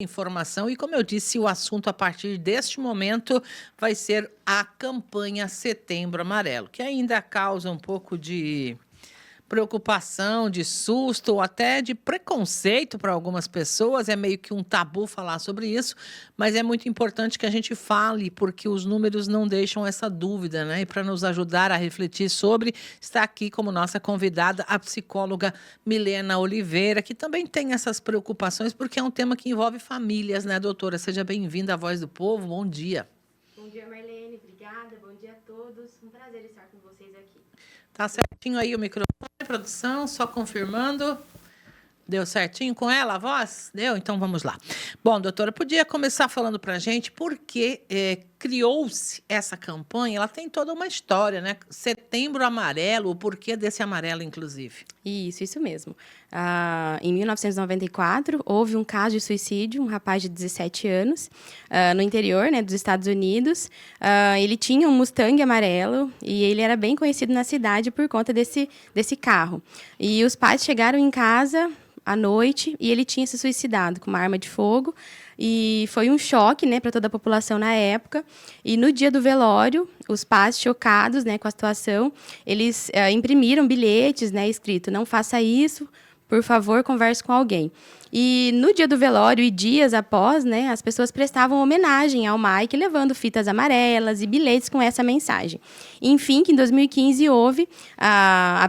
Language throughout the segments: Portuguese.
informação e, como eu disse, o assunto a partir deste momento vai ser a campanha Setembro Amarelo, que ainda causa um pouco de preocupação, de susto ou até de preconceito para algumas pessoas. É meio que um tabu falar sobre isso, mas é muito importante que a gente fale, porque os números não deixam essa dúvida, né? E para nos ajudar a refletir sobre, está aqui como nossa convidada a psicóloga Milena Oliveira, que também tem essas preocupações, porque é um tema que envolve famílias, né, doutora? Seja bem-vinda à Voz do Povo. Bom dia. Bom dia, Marlene. Obrigada. Bom dia a todos. Um prazer estar com vocês aqui. Tá certinho aí o microfone, produção, só confirmando. Deu certinho com ela a voz? Deu? Então vamos lá. Bom, doutora, podia começar falando para a gente por que criou-se essa campanha? Ela tem toda uma história, né? Setembro Amarelo, o porquê desse amarelo, inclusive. Isso mesmo. Em 1994, houve um caso de suicídio, um rapaz de 17 anos, no interior, né, dos Estados Unidos. Ele tinha um Mustang amarelo e ele era bem conhecido na cidade por conta desse carro. E os pais chegaram em casa à noite e ele tinha se suicidado com uma arma de fogo. E foi um choque, né, para toda a população na época. E no dia do velório, os pais, chocados, né, com a situação, eles imprimiram bilhetes, né, escrito: não faça isso, por favor, converse com alguém. E no dia do velório e dias após, né, as pessoas prestavam homenagem ao Mike, levando fitas amarelas e bilhetes com essa mensagem. Enfim, que em 2015 houve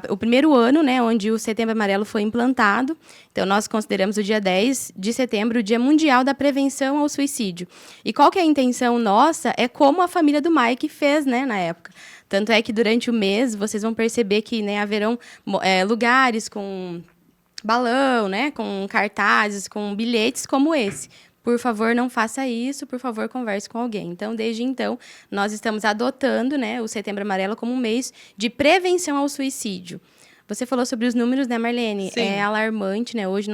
o primeiro ano, né, onde o Setembro Amarelo foi implantado. Então, nós consideramos o dia 10 de setembro o Dia Mundial da Prevenção ao Suicídio. E qual que é a intenção nossa? É como a família do Mike fez, né, na época. Tanto é que durante o mês, vocês vão perceber que, né, haverão lugares com balão, né, com cartazes, com bilhetes como esse. Por favor, não faça isso, por favor, converse com alguém. Então, desde então, nós estamos adotando, né, o Setembro Amarelo como um mês de prevenção ao suicídio. Você falou sobre os números, né, Marlene? Sim. É alarmante, né? Hoje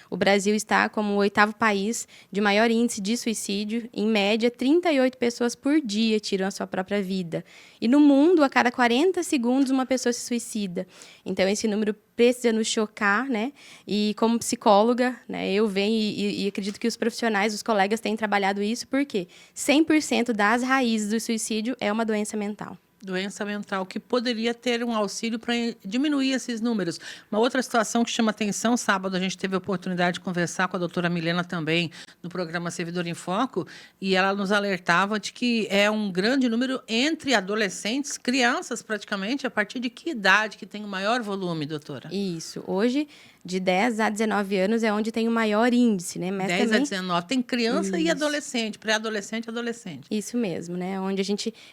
o Brasil está como o 8º país de maior índice de suicídio. Em média, 38 pessoas por dia tiram a sua própria vida. E no mundo, a cada 40 segundos, uma pessoa se suicida. Então, esse número precisa nos chocar, né? E como psicóloga, né, eu venho e acredito que os profissionais, os colegas têm trabalhado isso, porque 100% das raízes do suicídio é uma doença mental. Doença mental, que poderia ter um auxílio para diminuir esses números. Uma outra situação que chama atenção, sábado a gente teve a oportunidade de conversar com a doutora Milena também, no programa Servidor em Foco, e ela nos alertava de que é um grande número entre adolescentes, crianças praticamente. A partir de que idade que tem o maior volume, doutora? Isso. Hoje, de 10 a 19 anos é onde tem o maior índice, né? Mas 10 também... a 19. Tem criança Isso. E adolescente, pré-adolescente e adolescente. Isso mesmo, né? Onde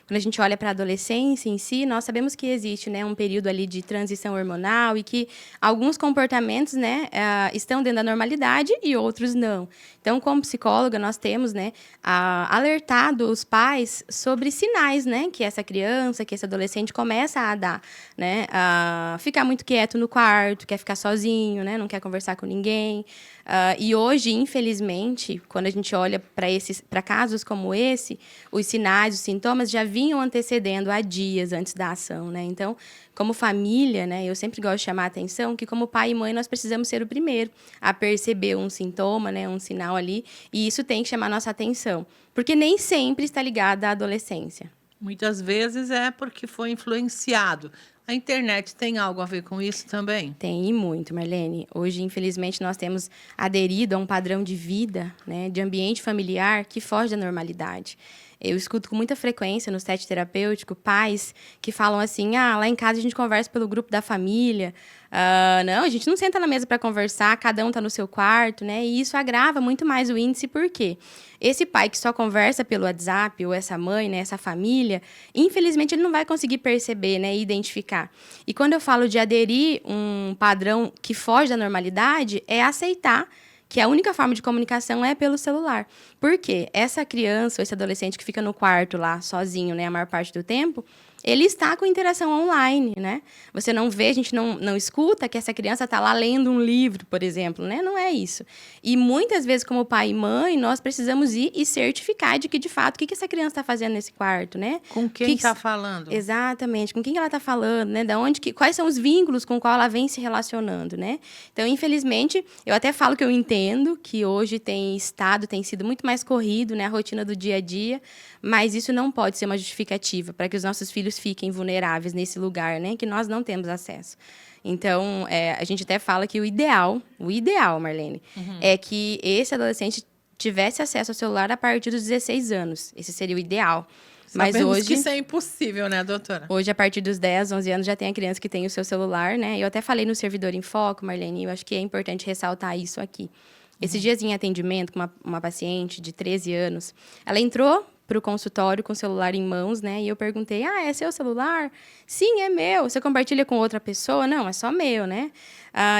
quando a gente olha para a adolescência em si, nós sabemos que existe, né, um período ali de transição hormonal e que alguns comportamentos, né, estão dentro da normalidade e outros não. Então, como psicóloga, nós temos, né, alertado os pais sobre sinais, né, que essa criança, que esse adolescente começa a dar, né, a ficar muito quieto no quarto, quer ficar sozinho, né, não quer conversar com ninguém. E hoje, infelizmente, quando a gente olha para casos como esse, os sinais, os sintomas já vinham antecedendo há dias antes da ação, né? Então, como família, né, eu sempre gosto de chamar a atenção que, como pai e mãe, nós precisamos ser o primeiro a perceber um sintoma, né, um sinal ali, e isso tem que chamar a nossa atenção, porque nem sempre está ligado à adolescência. Muitas vezes é porque foi influenciado. A internet tem algo a ver com isso também? Tem, e muito, Marlene. Hoje, infelizmente, nós temos aderido a um padrão de vida, né, de ambiente familiar que foge da normalidade. Eu escuto com muita frequência no set terapêutico pais que falam assim: lá em casa a gente conversa pelo grupo da família. Não, a gente não senta na mesa para conversar, cada um está no seu quarto, né? E isso agrava muito mais o índice, por quê? Esse pai que só conversa pelo WhatsApp, ou essa mãe, né, essa família, infelizmente ele não vai conseguir perceber, né, e identificar. E quando eu falo de aderir um padrão que foge da normalidade, é aceitar que a única forma de comunicação é pelo celular. Por quê? Essa criança ou esse adolescente que fica no quarto lá, sozinho, né, a maior parte do tempo, ele está com interação online, né? Você não vê, a gente não escuta que essa criança está lá lendo um livro, por exemplo, né? Não é isso. E muitas vezes, como pai e mãe, nós precisamos ir e certificar de que, de fato, o que essa criança está fazendo nesse quarto, né? Com quem está falando? Exatamente, com quem ela está falando, né? Quais são os vínculos com qual ela vem se relacionando, né? Então, infelizmente, eu até falo que eu entendo que hoje tem sido muito mais corrido, né? A rotina do dia a dia, mas isso não pode ser uma justificativa para que os nossos filhos fiquem vulneráveis nesse lugar, né? Que nós não temos acesso. Então, a gente até fala que o ideal, Marlene, é que esse adolescente tivesse acesso ao celular a partir dos 16 anos. Esse seria o ideal. Mas Sabemos hoje que isso é impossível, né, doutora? Hoje, a partir dos 10, 11 anos, já tem a criança que tem o seu celular, né? Eu até falei no Servidor em Foco, Marlene, eu acho que é importante ressaltar isso aqui. Esses dias em atendimento com uma paciente de 13 anos, ela entrou para o consultório com o celular em mãos, né? E eu perguntei, é seu celular? Sim, é meu. Você compartilha com outra pessoa? Não, é só meu, né?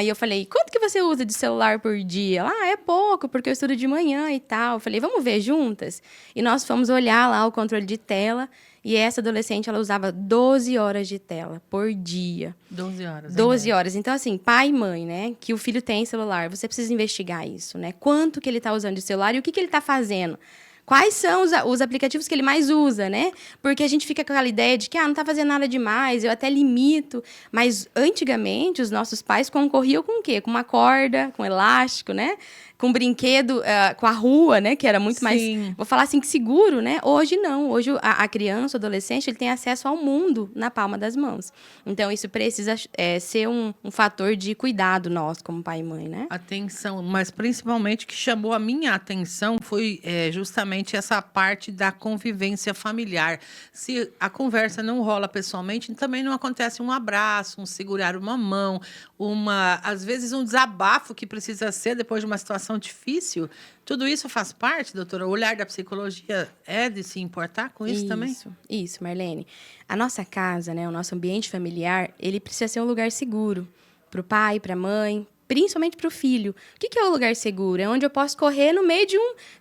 E eu falei, quanto que você usa de celular por dia? Ela, é pouco, porque eu estudo de manhã e tal. Eu falei, vamos ver juntas? E nós fomos olhar lá o controle de tela. E essa adolescente, ela usava 12 horas de tela por dia. 12 horas. 12 horas. Então, assim, pai e mãe, né? Que o filho tem celular, você precisa investigar isso, né? Quanto que ele está usando de celular e o que ele está fazendo. Quais são os aplicativos que ele mais usa, né? Porque a gente fica com aquela ideia de que, não está fazendo nada demais, eu até limito. Mas, antigamente, os nossos pais concorriam com o quê? Com uma corda, com elástico, né? Com brinquedo, com a rua, né? Que era muito mais, vou falar assim, que seguro, né? Hoje não. Hoje a criança, o adolescente, ele tem acesso ao mundo na palma das mãos. Então, isso precisa ser um fator de cuidado nosso, como pai e mãe, né? Atenção, mas principalmente o que chamou a minha atenção foi justamente essa parte da convivência familiar. Se a conversa não rola pessoalmente, também não acontece um abraço, um segurar uma mão, às vezes um desabafo que precisa ser depois de uma situação difícil. Tudo isso faz parte, doutora? O olhar da psicologia é de se importar com isso também? Isso, Marlene. A nossa casa, né, o nosso ambiente familiar, ele precisa ser um lugar seguro para o pai, para a mãe, principalmente para o filho. O que é o lugar seguro? É onde eu posso correr no meio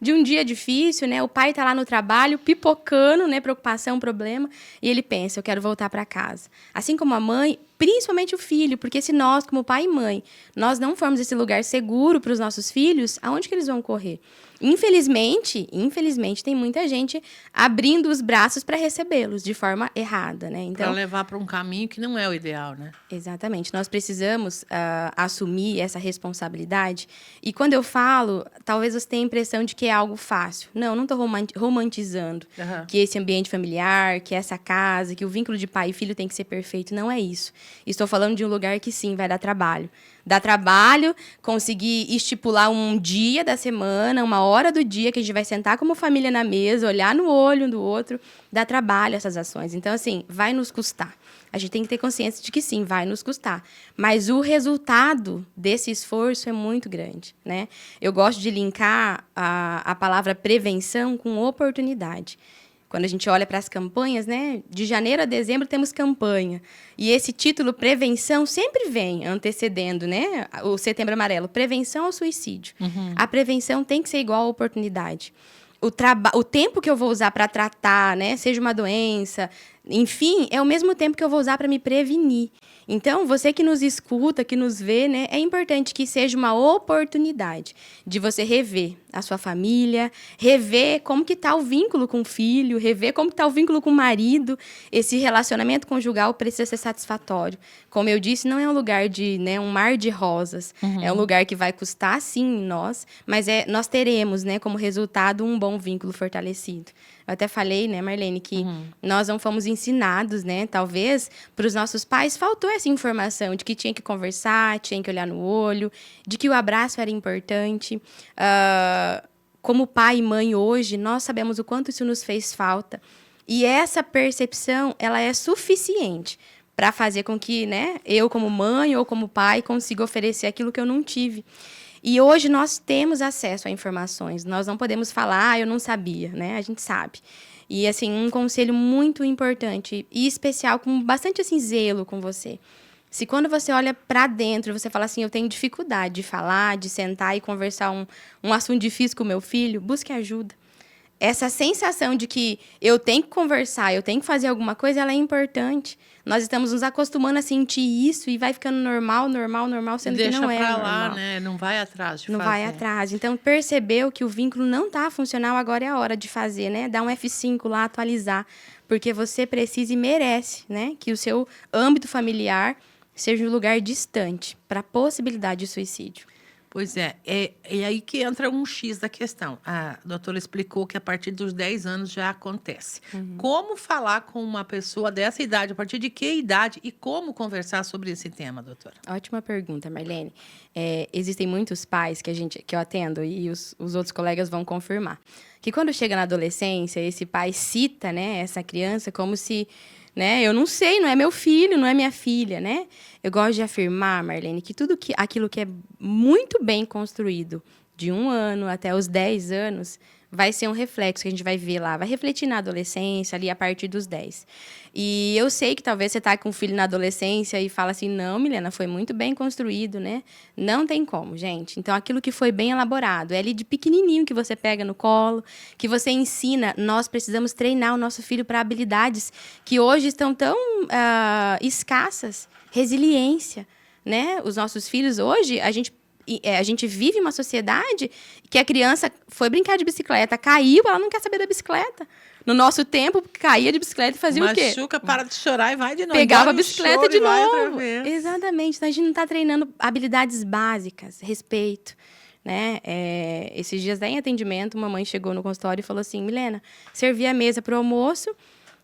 de um dia difícil, né? O pai está lá no trabalho, pipocando, né? Preocupação, problema, e ele pensa, eu quero voltar para casa. Assim como a mãe, principalmente o filho, porque se nós, como pai e mãe, nós não formos esse lugar seguro para os nossos filhos, aonde que eles vão correr? Infelizmente, tem muita gente abrindo os braços para recebê-los de forma errada, né? Então, para levar para um caminho que não é o ideal, né? Exatamente. Nós precisamos assumir essa responsabilidade. E quando eu falo, talvez você tenha a impressão de que é algo fácil. Não estou romantizando que esse ambiente familiar, que essa casa, que o vínculo de pai e filho tem que ser perfeito. Não é isso. Estou falando de um lugar que, sim, vai dar trabalho. Dá trabalho conseguir estipular um dia da semana, uma hora do dia que a gente vai sentar como família na mesa, olhar no olho um do outro. Dá trabalho essas ações. Então, assim, vai nos custar. A gente tem que ter consciência de que, sim, vai nos custar. Mas o resultado desse esforço é muito grande, né? Eu gosto de linkar a palavra prevenção com oportunidade. Quando a gente olha para as campanhas, né? De janeiro a dezembro temos campanha. E esse título, prevenção, sempre vem antecedendo, né? O Setembro Amarelo, prevenção ao suicídio. A prevenção tem que ser igual à oportunidade. O tempo que eu vou usar para tratar, né? Seja uma doença, enfim, é o mesmo tempo que eu vou usar para me prevenir. Então, você que nos escuta, que nos vê, né, é importante que seja uma oportunidade de você rever a sua família, rever como que está o vínculo com o filho, rever como está o vínculo com o marido. Esse relacionamento conjugal precisa ser satisfatório. Como eu disse, não é um lugar de, né, um mar de rosas. É um lugar que vai custar, sim, em nós, mas nós teremos, né, como resultado, um bom vínculo fortalecido. Eu até falei, né, Marlene, que nós não fomos ensinados, né, talvez, para os nossos pais, faltou essa informação de que tinha que conversar, tinha que olhar no olho, de que o abraço era importante. Como pai e mãe hoje, nós sabemos o quanto isso nos fez falta. E essa percepção, ela é suficiente para fazer com que, né, eu como mãe ou como pai consiga oferecer aquilo que eu não tive. E hoje nós temos acesso a informações. Nós não podemos falar, eu não sabia, né? A gente sabe. E, assim, um conselho muito importante e especial, com bastante, assim, zelo com você. Se quando você olha para dentro, você fala assim, eu tenho dificuldade de falar, de sentar e conversar um assunto difícil com o meu filho, busque ajuda. essa sensação de que eu tenho que conversar, eu tenho que fazer alguma coisa, ela é importante. Nós estamos nos acostumando a sentir isso e vai ficando normal, sendo que não é normal. Deixa pra lá, né? Não vai atrás de fazer. Não vai atrás. Então, percebeu que o vínculo não está funcional, agora é a hora de fazer, né? Dar um F5 lá, atualizar. Porque você precisa e merece, né? Que o seu âmbito familiar seja um lugar distante para a possibilidade de suicídio. Pois é aí que entra um X da questão. A doutora explicou que a partir dos 10 anos já acontece. Como falar com uma pessoa dessa idade? A partir de que idade? E como conversar sobre esse tema, doutora? Ótima pergunta, Marlene. Existem muitos pais que eu atendo e os outros colegas vão confirmar. Que quando chega na adolescência, esse pai cita, né, essa criança como se... né? Eu não sei, não é meu filho, não é minha filha, né? Eu gosto de afirmar, Marlene, que aquilo que é muito bem construído de 1 ano até os 10 anos vai ser um reflexo que a gente vai ver lá, vai refletir na adolescência, ali a partir dos 10. E eu sei que talvez você está com um filho na adolescência e fala assim, não, Milena, foi muito bem construído, né? Não tem como, gente. Então, aquilo que foi bem elaborado, é ali de pequenininho que você pega no colo, que você ensina, nós precisamos treinar o nosso filho para habilidades que hoje estão tão escassas, resiliência, né? Os nossos filhos hoje, a gente vive uma sociedade que a criança foi brincar de bicicleta, caiu, ela não quer saber da bicicleta. No nosso tempo, caía de bicicleta e fazia o quê? Machuca, para de chorar e vai de novo. Pegava a bicicleta de novo. Exatamente. Exatamente. Então, a gente não está treinando habilidades básicas, respeito. Né? Esses dias em atendimento, uma mãe chegou no consultório e falou assim, Milena, servi a mesa para o almoço,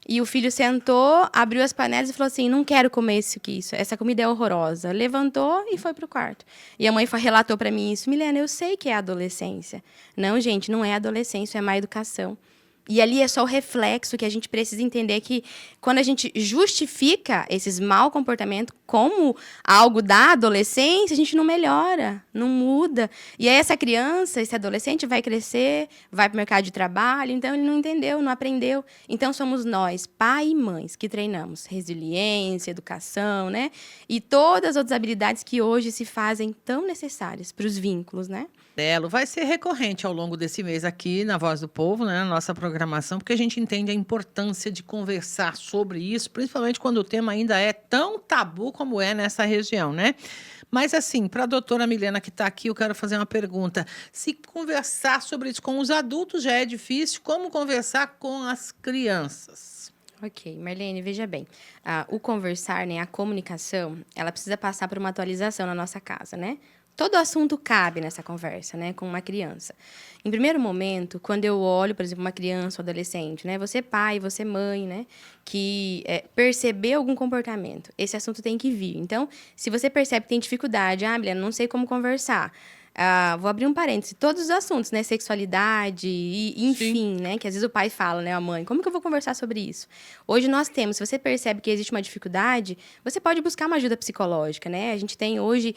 e o filho sentou, abriu as panelas e falou assim, não quero comer isso, essa comida é horrorosa. Levantou e foi pro quarto. E a mãe relatou para mim isso, Milena, eu sei que é adolescência. Não, gente, não é adolescência, é má educação. E ali é só o reflexo que a gente precisa entender que quando a gente justifica esses mau comportamentos como algo da adolescência, a gente não melhora, não muda. E aí essa criança, esse adolescente vai crescer, vai para o mercado de trabalho, então ele não entendeu, não aprendeu. Então somos nós, pai e mães, que treinamos resiliência, educação, né? E todas as outras habilidades que hoje se fazem tão necessárias para os vínculos, né? Belo, vai ser recorrente ao longo desse mês aqui na Voz do Povo, né, na nossa programação, porque a gente entende a importância de conversar sobre isso, principalmente quando o tema ainda é tão tabu como é nessa região, né? Mas, assim, para a doutora Milena que está aqui, eu quero fazer uma pergunta. Se conversar sobre isso com os adultos já é difícil, como conversar com as crianças? Ok, Marlene, veja bem, o conversar, né, a comunicação, ela precisa passar por uma atualização na nossa casa, né? Todo assunto cabe nessa conversa, né, com uma criança. Em primeiro momento, quando eu olho, por exemplo, uma criança ou adolescente, né, você pai, você mãe, né, que percebeu algum comportamento, esse assunto tem que vir. Então, se você percebe que tem dificuldade, Milena, não sei como conversar. Vou abrir um parêntese, todos os assuntos, né, sexualidade, enfim, né, que às vezes o pai fala, né, a mãe, como que eu vou conversar sobre isso? Hoje nós temos, se você percebe que existe uma dificuldade, você pode buscar uma ajuda psicológica, né, a gente tem hoje,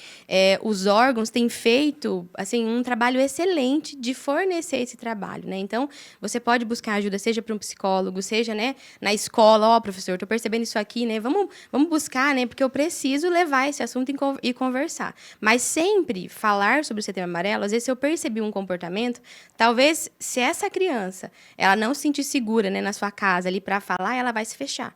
os órgãos têm feito, assim, um trabalho excelente de fornecer esse trabalho, né, então, você pode buscar ajuda, seja para um psicólogo, seja, né, na escola, professor, estou percebendo isso aqui, né, vamos buscar, né, porque eu preciso levar esse assunto e conversar, mas sempre falar sobre o Setembro Amarelo, às vezes se eu percebi um comportamento, talvez se essa criança, ela não se sentir segura, né, na sua casa ali para falar, ela vai se fechar.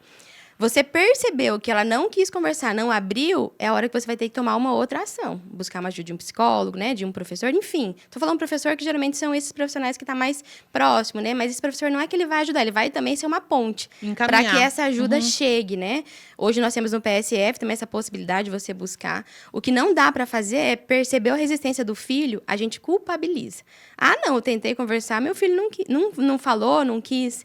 Você percebeu que ela não quis conversar, não abriu, é a hora que você vai ter que tomar uma outra ação. Buscar uma ajuda de um psicólogo, né, de um professor, enfim. Estou falando professor que geralmente são esses profissionais que estão mais próximo, né? Mas esse professor não é que ele vai ajudar, ele vai também ser uma ponte para que essa ajuda chegue, né? Hoje nós temos no PSF também essa possibilidade de você buscar. O que não dá para fazer é perceber a resistência do filho, a gente culpabiliza. Não, eu tentei conversar, meu filho não falou, não quis.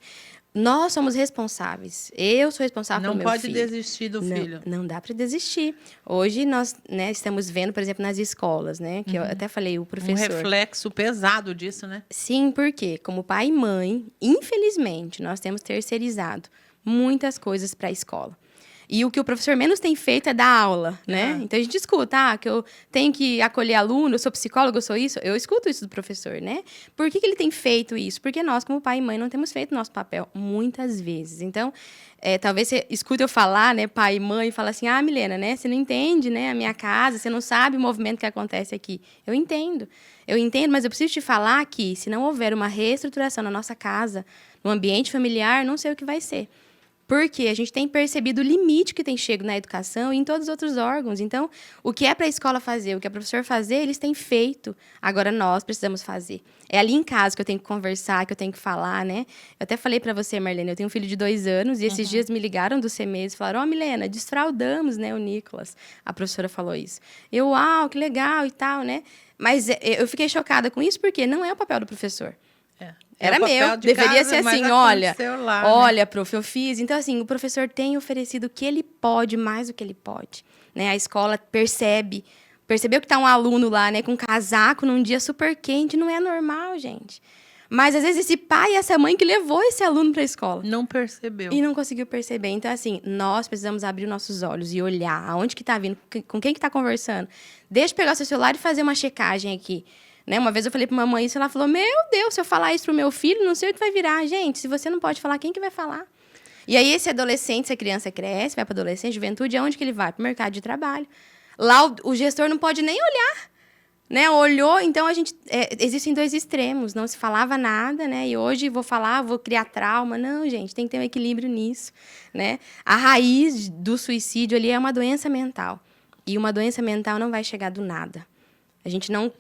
Nós somos responsáveis. Eu sou responsável pelo meu filho. Não pode desistir do filho. Não dá para desistir. Hoje nós, né, estamos vendo, por exemplo, nas escolas, né? Que eu até falei, o professor... Um reflexo pesado disso, né? Sim, porque como pai e mãe, infelizmente, nós temos terceirizado muitas coisas para a escola. E o que o professor menos tem feito é dar aula, né? Então a gente escuta, que eu tenho que acolher aluno, eu sou psicólogo, eu sou isso. Eu escuto isso do professor, né? Por que ele tem feito isso? Porque nós, como pai e mãe, não temos feito nosso papel muitas vezes. Então, talvez você escute eu falar, né, pai e mãe, e fala assim, Milena, né, você não entende, né, a minha casa, você não sabe o movimento que acontece aqui. Eu entendo, mas eu preciso te falar que, se não houver uma reestruturação na nossa casa, no ambiente familiar, não sei o que vai ser. Porque a gente tem percebido o limite que tem chego na educação e em todos os outros órgãos. Então, o que é para a escola fazer, o que é para o professor fazer, eles têm feito. Agora, nós precisamos fazer. É ali em casa que eu tenho que conversar, que eu tenho que falar, né? Eu até falei para você, Marlene, eu tenho um filho de 2 anos e esses dias me ligaram do CMES e falaram, Milena, desfraudamos, né, o Nicolas. A professora falou isso. Eu, uau, que legal e tal, né? Mas eu fiquei chocada com isso porque não é o papel do professor. Era meu, deveria ser assim, olha, prof, eu fiz. Então, assim, o professor tem oferecido o que ele pode, mais do que ele pode. Né? A escola percebeu que está um aluno lá, né, com um casaco num dia super quente, não é normal, gente. Mas, às vezes, esse pai e essa mãe que levou esse aluno para a escola. Não percebeu. E não conseguiu perceber. Então, assim, nós precisamos abrir nossos olhos e olhar aonde que está vindo, com quem que está conversando. Deixa eu pegar o seu celular e fazer uma checagem aqui. Né? Uma vez eu falei para uma mãe isso, ela falou, meu Deus, se eu falar isso pro meu filho, não sei o que vai virar. Gente, se você não pode falar, quem que vai falar? E aí, esse adolescente, essa criança cresce, vai para adolescente, juventude, aonde que ele vai? Para o mercado de trabalho. Lá, o gestor não pode nem olhar. Né? Olhou, então, existem 2 extremos. Não se falava nada, né? E hoje vou criar trauma. Não, gente, tem que ter um equilíbrio nisso. Né? A raiz do suicídio ali é uma doença mental. E uma doença mental não vai chegar do nada. A gente não...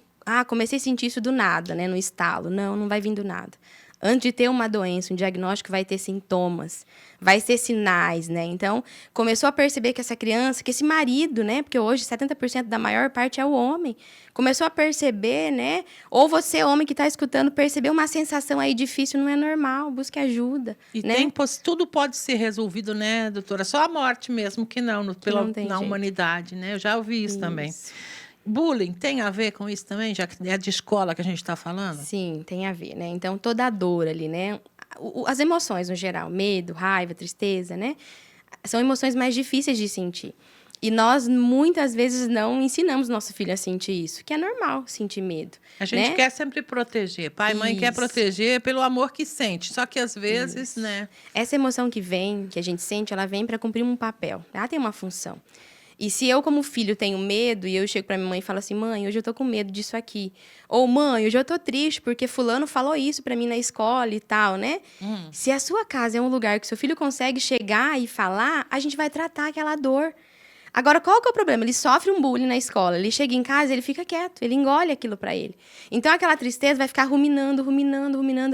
comecei a sentir isso do nada, né, no estalo. Não vai vir do nada. Antes de ter uma doença, um diagnóstico, vai ter sintomas, vai ter sinais, né? Então, começou a perceber que essa criança, que esse marido, né? Porque hoje 70% da maior parte é o homem. Começou a perceber, né? Ou você, homem que está escutando, percebeu uma sensação aí difícil, não é normal, busque ajuda. E né? tudo pode ser resolvido, né, doutora? Só a morte mesmo que não, na humanidade, né? Eu já ouvi isso também. Bullying tem a ver com isso também, já que é de escola que a gente está falando? Sim, tem a ver, né? Então, toda a dor ali, né? As emoções, no geral, medo, raiva, tristeza, né? São emoções mais difíceis de sentir. E nós, muitas vezes, não ensinamos nosso filho a sentir isso, que é normal sentir medo. A gente quer sempre proteger. Pai e mãe quer proteger pelo amor que sente. Só que, às vezes, né? Essa emoção que a gente sente, ela vem para cumprir um papel. Ela tem uma função. E se eu, como filho, tenho medo, e eu chego para minha mãe e falo assim, mãe, hoje eu tô com medo disso aqui. Ou, mãe, hoje eu tô triste porque fulano falou isso para mim na escola e tal, né? Se a sua casa é um lugar que seu filho consegue chegar e falar, a gente vai tratar aquela dor. Agora, qual que é o problema? Ele sofre um bullying na escola, ele chega em casa, ele fica quieto, ele engole aquilo para ele. Então, aquela tristeza vai ficar ruminando,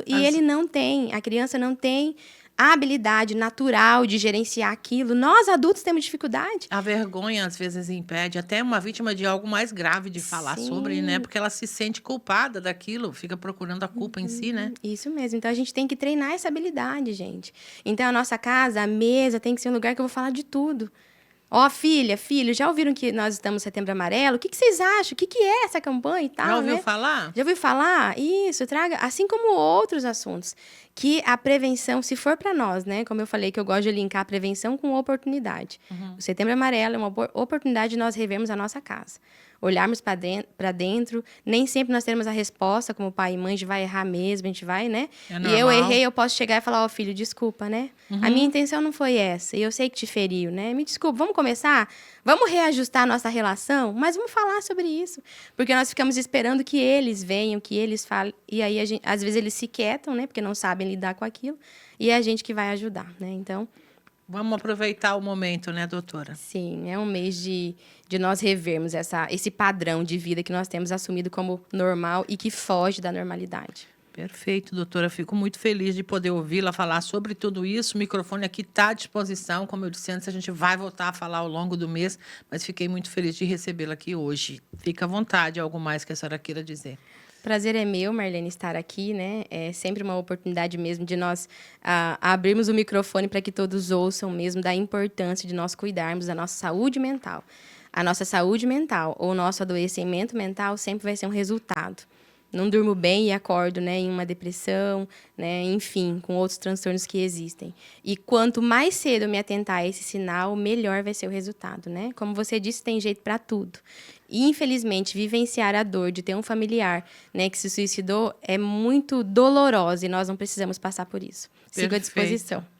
e ele não tem, a criança não tem a habilidade natural de gerenciar aquilo. Nós, adultos, temos dificuldade. A vergonha, às vezes, impede até uma vítima de algo mais grave de falar sobre, né? Porque ela se sente culpada daquilo, fica procurando a culpa em si, né? Isso mesmo. Então, a gente tem que treinar essa habilidade, gente. Então, a nossa casa, a mesa, tem que ser um lugar que eu vou falar de tudo. Filho, já ouviram que nós estamos no Setembro Amarelo? O que vocês acham? O que é essa campanha e tal, Já ouviu falar? Já ouviu falar? Isso, traga, assim como outros assuntos. Que a prevenção, se for para nós, né? Como eu falei, que eu gosto de linkar a prevenção com oportunidade. O Setembro Amarelo é uma oportunidade de nós revermos a nossa casa. Olharmos para dentro, nem sempre nós teremos a resposta, como pai e mãe, a gente vai errar mesmo, a gente vai, né? E eu errei, eu posso chegar e falar, filho, desculpa, né? A minha intenção não foi essa, e eu sei que te feriu, né? Me desculpa, vamos começar? Vamos reajustar a nossa relação? Mas vamos falar sobre isso. Porque nós ficamos esperando que eles venham, que eles falem, e aí, às vezes, eles se quietam, né? Porque não sabem lidar com aquilo, e é a gente que vai ajudar, né? Então... Vamos aproveitar o momento, né, doutora? Sim, é um mês de nós revermos esse padrão de vida que nós temos assumido como normal e que foge da normalidade. Perfeito, doutora. Fico muito feliz de poder ouvi-la falar sobre tudo isso. O microfone aqui está à disposição. Como eu disse antes, a gente vai voltar a falar ao longo do mês, mas fiquei muito feliz de recebê-la aqui hoje. Fica à vontade, algo mais que a senhora queira dizer. Prazer é meu, Marlene, estar aqui, né? É sempre uma oportunidade mesmo de nós abrirmos o microfone para que todos ouçam mesmo da importância de nós cuidarmos da nossa saúde mental. A nossa saúde mental ou o nosso adoecimento mental sempre vai ser um resultado não durmo bem e acordo, né, em uma depressão, né, enfim, com outros transtornos que existem. E quanto mais cedo eu me atentar a esse sinal, melhor vai ser o resultado, né? Como você disse, tem jeito para tudo. E, infelizmente, vivenciar a dor de ter um familiar, né, que se suicidou é muito dolorosa e nós não precisamos passar por isso. Sigo à disposição.